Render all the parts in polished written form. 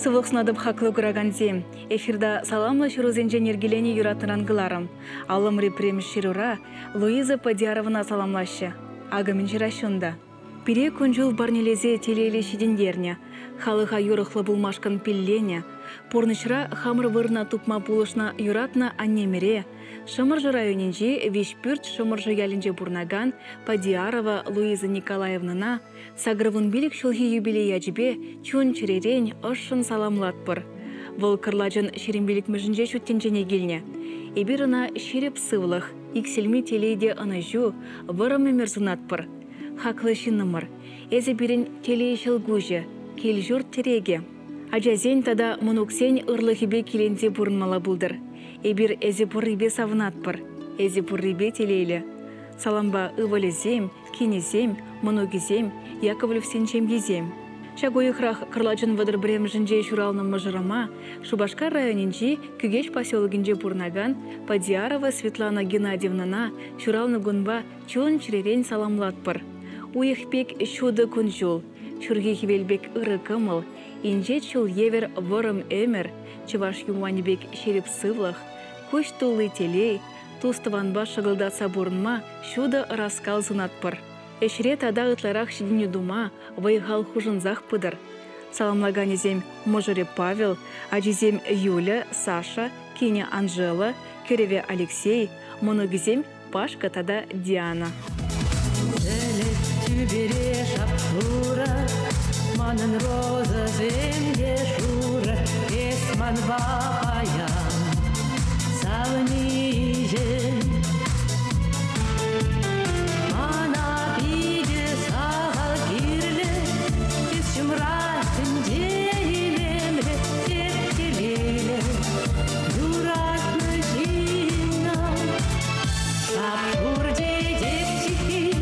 Сывық сынадып хақлы күраганзе, эфирда саламлы шырузен ергелені юратыран гыларым. Алым репремш ширура Луиза Падияровна саламлашы. Агамин жирашында. Пире күнжыл барнелезе телейлі шедендерне, халыға юрықлы булмашкан пиллене, порнышра хамыр вырна тупма булышна юратна аннемере, Шымыржы районенже вешпүрт шымыржы ялінже бурнаган Падиярова Луиза Николаевнана сагрывын билік шылхи юбилей ячбе чун чиререн ышын саламлатпыр. Выл кырлажын шерембилік мүжінже шүттенжене келне. Эбирына шереп сывлық, икселми телейде ынажу, вырымы мерзунатпыр. Хақлы шиннымыр, әзі бірін телей шылгужы, кел жұрт тереге. Ажазен тада мұнуксен ырлығыбе келенде бұрынмала бұлдыр. Эбир әзі бұррыбе савынатпыр, әзі бұррыбе телейлі. Саламба ывалезем, кенезем, мұнугізем, Яковлевсен чемгезем. Шагойықрақ қырлачын вадыр бірем жінже журалының мұжырыма, Шубашкар районенже күгеш поселогінже бұрнаган Падиярова Светлана Геннадьевнана журалны гунба чон чиререн саламлатпыр. Уйықпек шуды күн жол, шүрге хевелбек ыры кымыл, инжет шул евер вырым өмір, чываш юманибек шеріп сывлық, көш тулы телей, тустыванба шығылдаса бұрынма шуды раскал зынатпыр. Эшре тада ытларақ шедіне дума, вайғал хужынзақ пыдыр. Саламлаганезем Можыре Павел, ажизем Юля, Саша, Кеня Анжела, Кереве Алексей, Моногизем Пашка тада Диана. Манын роза земде шура, эсман бапаян, салынижен. Ана пиде сағал кирле, тез шымратын дейлемле, тепкелейле, юратны жинам. Шапшур дедек чихи,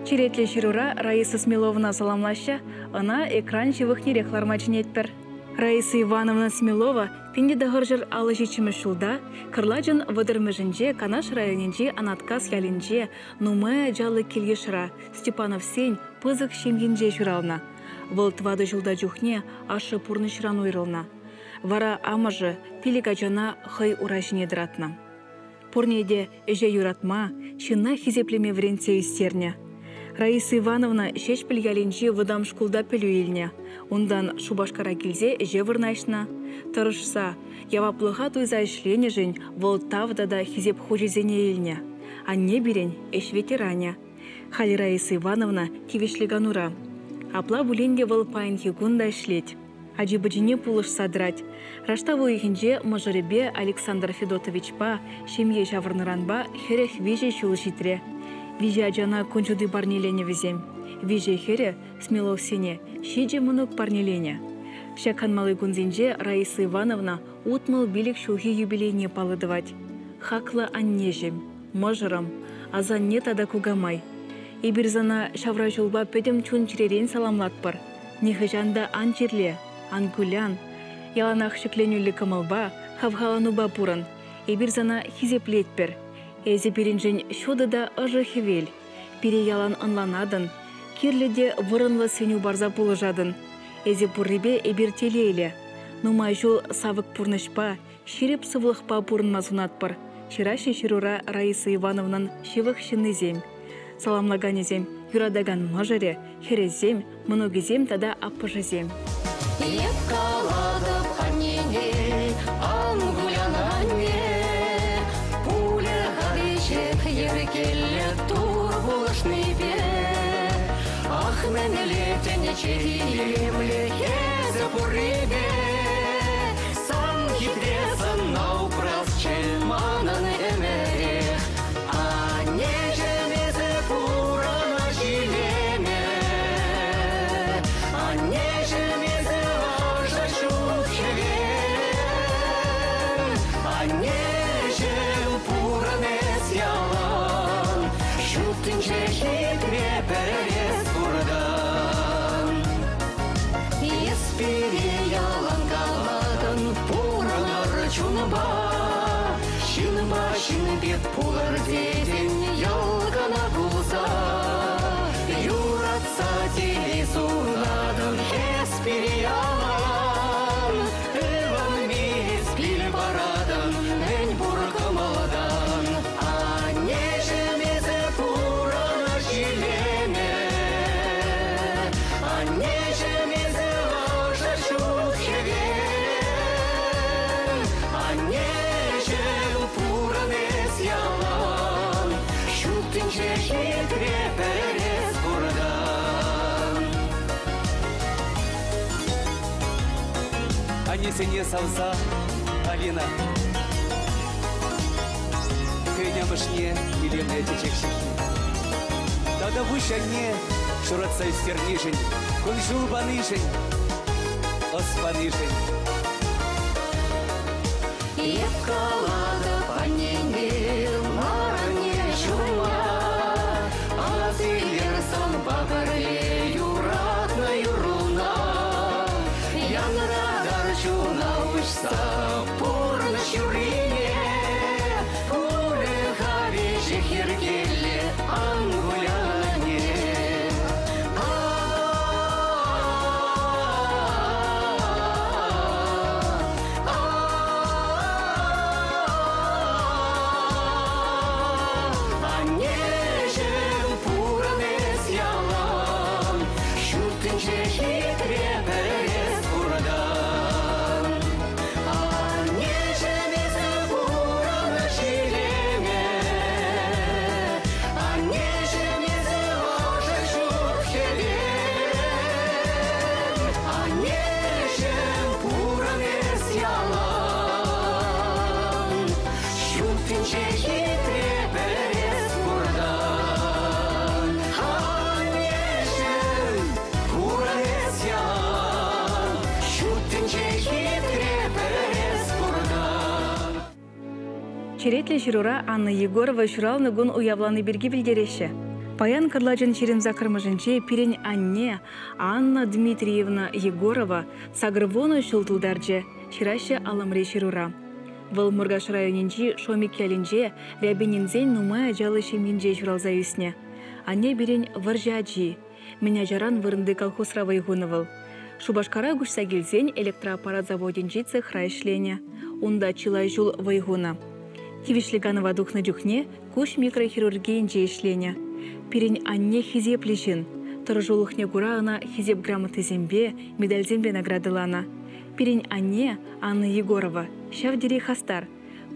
Чиретле ширура Раиса Смеловна саламлаща, она экран чевыхне рехлармачын етпір. Раиса Ивановна Смелова пенде дағыржыр алы жечімі шулда, кырлажын вадырмыжынже, Канаш районенже, Анаткас ялінже, нумая жалы келгешіра, Степанов сень, пызық шемгенже журална. Выл твады жылда жүхне, ашы пурнышран уйрылна. Вара амажы, пилика жана хай урашыне дыратна. Пурнеде эже юратма, шынна хизеплеме вренце истерне. Раиса Ивановна шеш пілгәлінжі выдам шкулда пілу еліне. Ондан Шубашкара келзе жевырнашна. Тұрышса, яваплыға туйза ішлене жын вол тавда да хизеп хожизене еліне. Анне берен эш ветераня. Хали Раиса Ивановна кивешлиганура. Апла буленге вол пайн хигунда ішлет. Аджибаджине пулыш садрать. Раштаву ихинже мажоребе Александр Федотовичпа шемье жавырныранба херех виже шул житре. Виже аджана кончуды барнелене везем. Виже хере смелов сене, шиже мунук парнелене. Шакан малы гунзинже Раиса Ивановна утмал билик шулхи юбилейне палыдывать. Хакла аннежем, мажорам, азан не тада кугамай. Ибирзана шавра жулба пөдем чун чиререн саламлатпар. Нихыжанда ан чирле, ан гулян. Яланах шекленюлі кымылба, хавхалануба пуран. Ибирзана хизеплетпер. Эзе пиринжен шодыда ыжы хевел. Пире ялан ынланадын. Кирледе вырынлы сеню барза пулыжадын. Эзе пурребе эбир телейле. Нумай жол савык пурнышпа, ширеп сывлықпа пурынма сунатпар. Шираши ширура Раиса Ивановнан шивых шинызем. Саламлаганезем, юрадаган мажаре, херезем, многизем тада аппажазем. Епкаладып аннене, ангулян анне, пуля гадишек еркелле тур булышны бе. Ах, мен летене чериемле, езе пурребе, сан хитресан наупрас чеманан эмере, анне жемезе пурана жилеме, анне жемезе ажа шухеве, анне жем пуранес ялан, шуттинче хитре перес пурдан. Еспире ялан калмадан пуранар чунба, шинба шинбет пулар деден ялгана булса, юратса телесунадан еспире ялан, эван мис пил барадан, мен буркамадан, анне жемезе пурана жилеме, анне жемезе ажа шухеве, анне жем пуранес ялан, шуттинче хитре перес бурдан. Анесене салса, Алина. Кайнямышне илемле течекшихи. Тада вышанне шуратса истернишень, кунжул банышень, оспанышень. Епкаладып аннене, маране шума, азилерсан багарле юратна юруна, янрадар чуна ушса пурна шурине, пуле хавиже хергеле ангуляне. Аннежем пуранес ялан, шуттинче хитре перес бурдан. Аннежем эзе пурана жилеме, аннежем эзе ажа шухеве, аннежем пуранес ялан, шуттинче хитре перес бурдан. Аннежем пуранес ялан, шуттинче хитре перес бурдан. Черетле жирура Анна Егорова журалны гун уявланы берги билдереші. Паян кырлажын черем закырмыжынче пирен Анне Анна Дмитриевна Егорова сагрывону шултулдарче, шираше аламре жирура. Выл Мургаш районинчи шомикялинче рябининзен нумая жалы шеминче журалза юсне. Анне берен варжаджи. Меня жаран вырынды колхоз равайгуновыл. Шубашкара гушса келсен электроаппарат заводинчи цехра ишлене. Унда чилай жул вайгуна. Кивишлиганова духны дюхне куш микрохирургиинче ишлене. Пирень анне хизеп лишин. Торжулухне гурана хизеп грамоты зембе, медаль зембе наградылана. Пирень анне Анна Егорова, шав дири хастар.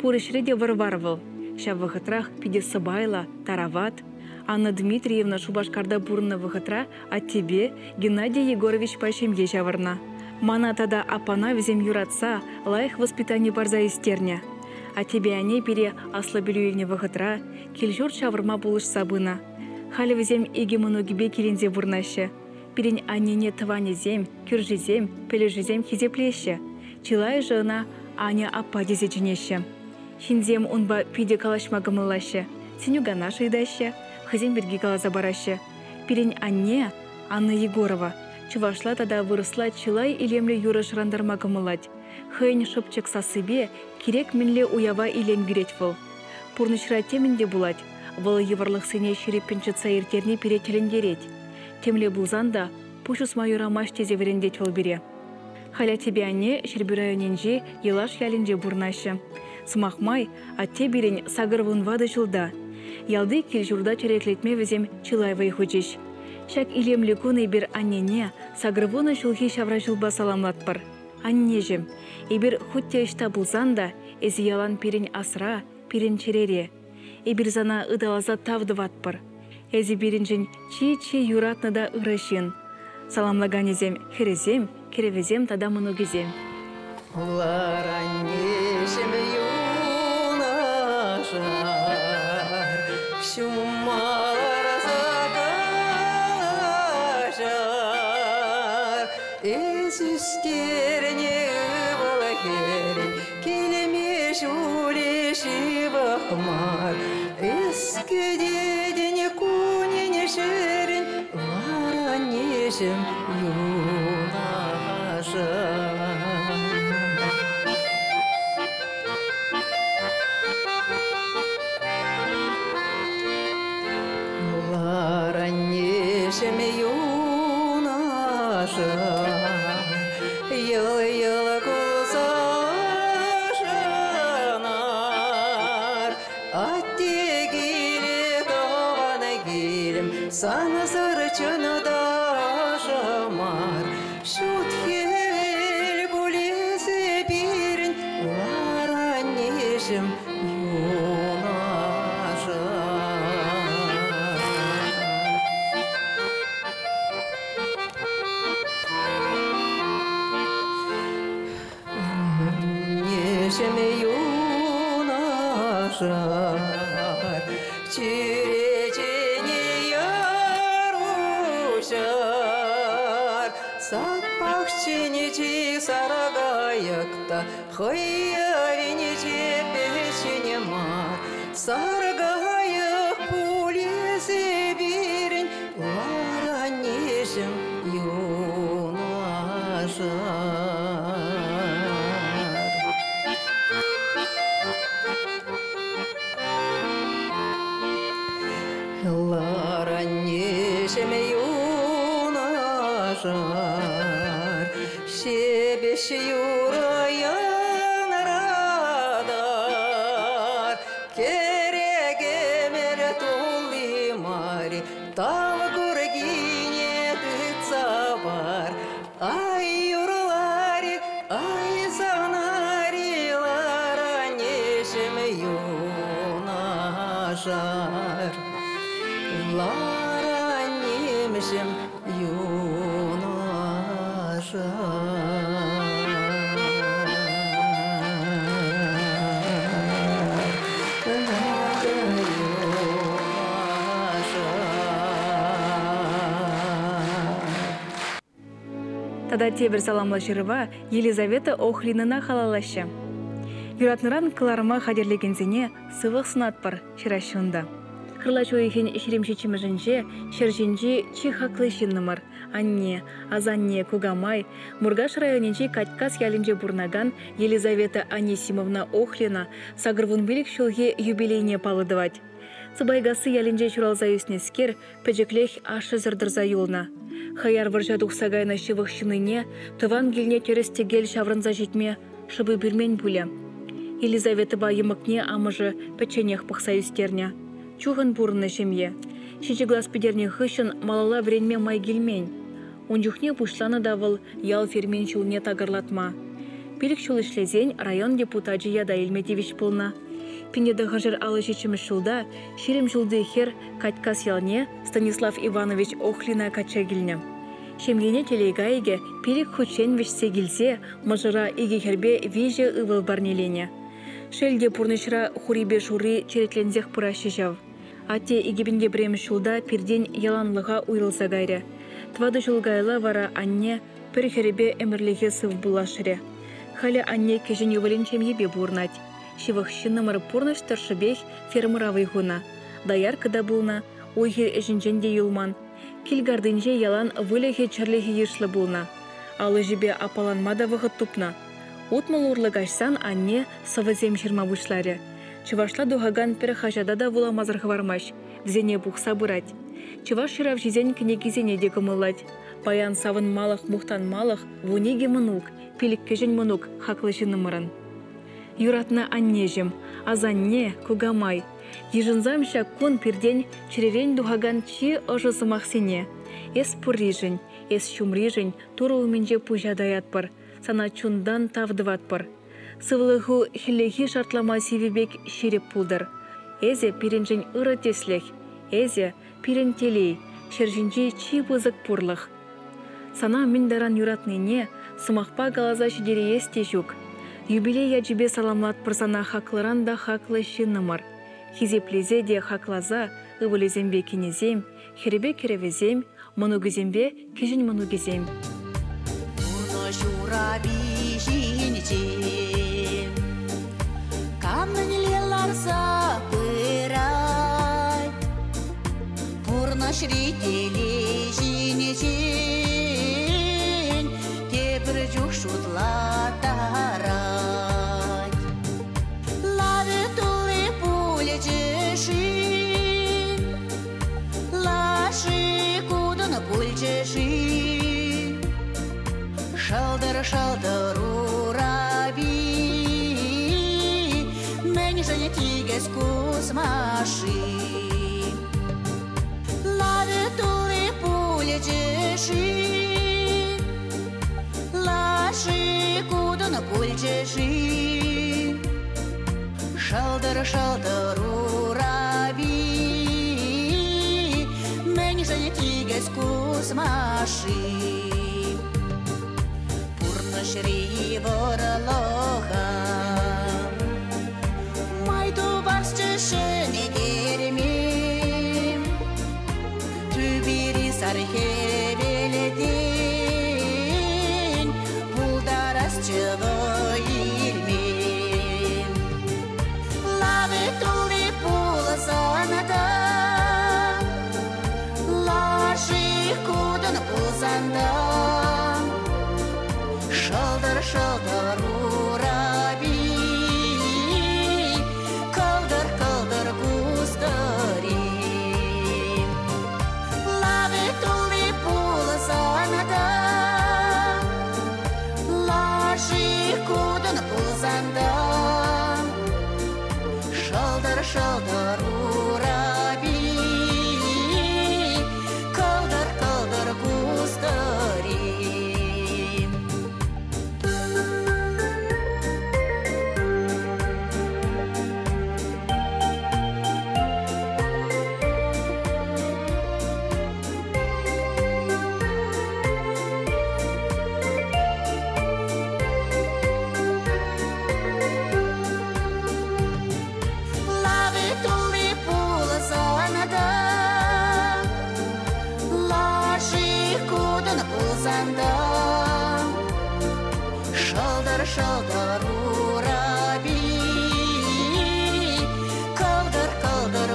Пурышреде Варваровыл. Шав вахытрах пиде Сабайла, Тарават. Анна Дмитриевна Шубашкарда бурна вахытра, а тебе Геннадий Егорович пашемге шаварна. Мана тада апана везем юратса, лайх воспитание барза истерня. А тебе ане пере аслабелюевне вахытра, кельжур шаварма булыш сабына. Халі везем иге многибе келензе бурнаще. Пирень аннене тыване зем, кюржи зем, пележи зем хизеплеще. Чилай жына Аня апа дезе жинеще. Хинзем унба пиде калашма гымылаще. Сенюга наша идаще, хызем берги калаза бараще. Пирень анне Анна Егорова. Чувашла тада вырысла чилай илемле юра шырандарма гымылать. Хыйн шыпчык сасыбе керек минле уява илен биреть выл. Пурнышра темінде булать. Выл еварлық сене шереппенчі цайыртерне перетелендереть. Темле булзанда пушус майора маштезе верендеть выл бире. Халя тебе анне шербюрайоненже елаш ялинже бурнашы. Сымақмай, атте берен сагырвын вады жылда. Ялды келжурда череклетме везем чилайвай хучиш. Шак илемлі күні бір аннене сагырвыны жылги шавра жылба саламлатпыр. Аннежім, ебір хутте ішта бұлзанда, әзі ялан пирен асра, пирен черере. Ебір зана ыдалаза тавды ватпыр. Әзі бірінжін чи-чи юратнада ырашын. Саламлаганезем херезем, керевезем тада мұнугезем. Улар аннешім юнашар, шумалар закалашар. Эз үстеріне балакерін, келеме жулеші бақмар. Эскі дедіне көнене шерін, улар аннешім юнашар. Раннешем юнашар, йыл-йыл кулсашынар. Атте келе таваны келім, саны сырчыны да жамар. Шутхел булесі бірін, раннешем Нешеме юнашар, чиречене ярушар. Саппахченечи сарагайыкта, хыявенечи печене мар. Саргайык пулесі бірін, ларанешем юнашар. Ларанешем юнашар, шебеш юраян радар. Керегемер толы мари, тав көргине дыца бар. Ай юрлари, ай санари, ларанешем юнашар. Ларанешем Тада тебір саламлашырыва Елизавета Охлинына халалашы. Юратныран кыларыма хадерлегензіне сывық сынатпыр шырашында. Кырлачу ехен шеремшечімі жінже, шержінже чи хаклышыннымыр. Анне, азанне, кугамай, Мургаш районенче Катькас ялінже бурнаган Елизавета Анисимовна Охлина сагырвун билік шулге юбилейне палыдывать. Сыбайгасы ялінже чуралза юснескер, пөжіклех ашы зырдырза юлна. Хаяр варжадух сагайна шывық шыныне, тыван гелне терестегел шаврынза жетме, шыбы бірмен бүлі. Елизавета ба емікне амыжы пөченех пықса юстерня. Чуғын бурны жемье. Шичи глаз пидерне хышын малала вренме май келмень. Унжухне пушланы давыл ял фермен чулне тагырлатма. Пилік чул ишлезен район депутаты Яда Ильметевич пулна. Пинеда хажыр алы шичимыш шулда ширим жулды хер Катькас ялне Станислав Иванович Охлина качагилне. Шемлене телегайге пилік хучен вешсе келсе, мажыра иге хербе веже ывыл барнелене. Шелде пурнышра хурибе шуры черетлензех пыращы жав. Ате игебенге бремі шулда пирден яланлыға уйрылса гайре. Твады жулгайла вара анне пір хербе әмірліге сыв булашыре. Халя анне кежен ювалин чемьебе бурнать. Шивахшины мары пурныш таршыбех фермыравый гуна. Даяр кыда булна, ойхер эжінженде юлман. Килгардынже ялан вылехе чарлехе ешлы булна. Алы жібе апаланмада вғыт тупна. Утмал урлыгашсан анне савызем жирма вышларе. Чывашла дугаган пір хажада да вула мазырғы вармаш. Взене бұқса бұрать. Чываш шырав жизен кінегізене де кымылать. Паян савын малых мухтан малых вунеге мынук, пилік кежен мынук хақлы жынымырын. Юратна аннежім, азанне кугамай. Ежінзамша кун пирден чиререн дугаган чи ожысы мақсене. Эс пуррижін, эс шумрижін туру уменже пужадаят пар, сана чундан тавдыват пар. Сывлығу хилеги шартлама сивебек ширеп пулдар. Эзе пиренжен ыры теслех, эзе пирен телей, шержінже чи бұзық пурлық. Сана миндаран юратныне сымақпа галаза шидере есте жүк. Юбилей яджибе саламлат пырсана хақлыран да хақлы шыннымыр. Хизеплезе де хақлаза ывылезембе кенезем, херебе керевезем, мұнугізембе кежін мұнугізем. Пурно жураби жинчен, камнынлелар запырай. Пурно шрителе жинчен, тепір жүк шутлатарай. Лавы тулы пуле жешин, лаши кудын пуль жешин. Шалдар ураби, мен жане тигес кусмаши. Лавы тулы пуле жешин, лаши кудын пуль жешин. Шалдар ураби, мен жане тигес кусмаши. Шри ворлоха, майду баршчышыне кермем, түбири сархебеледен, булдарас чывы ирмем. Лавы тулы пулсанада, лаши кудын пулсанда. Шалдар ураби, калдар кустари. Лавы тулы пулсанада, лаши кудын пулсанда. Шалдар ураби, калдар кустари. Шалдар ураби, калдар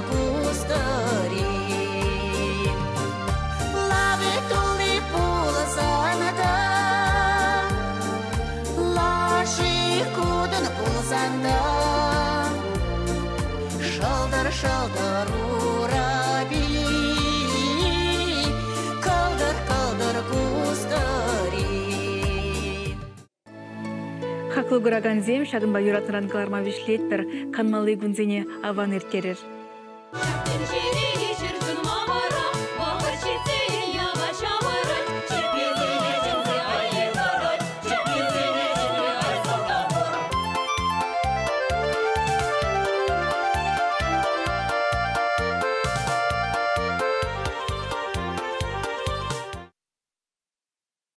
кустари. Лавы тулы пулсанада, лаши кудын пулсанда. Шалдар ураби, калдар кустари. Хақлы гураган зем шагынба юратыран каларма вишлеттер, канмалы гунзене аван ертерер. Шыркын мама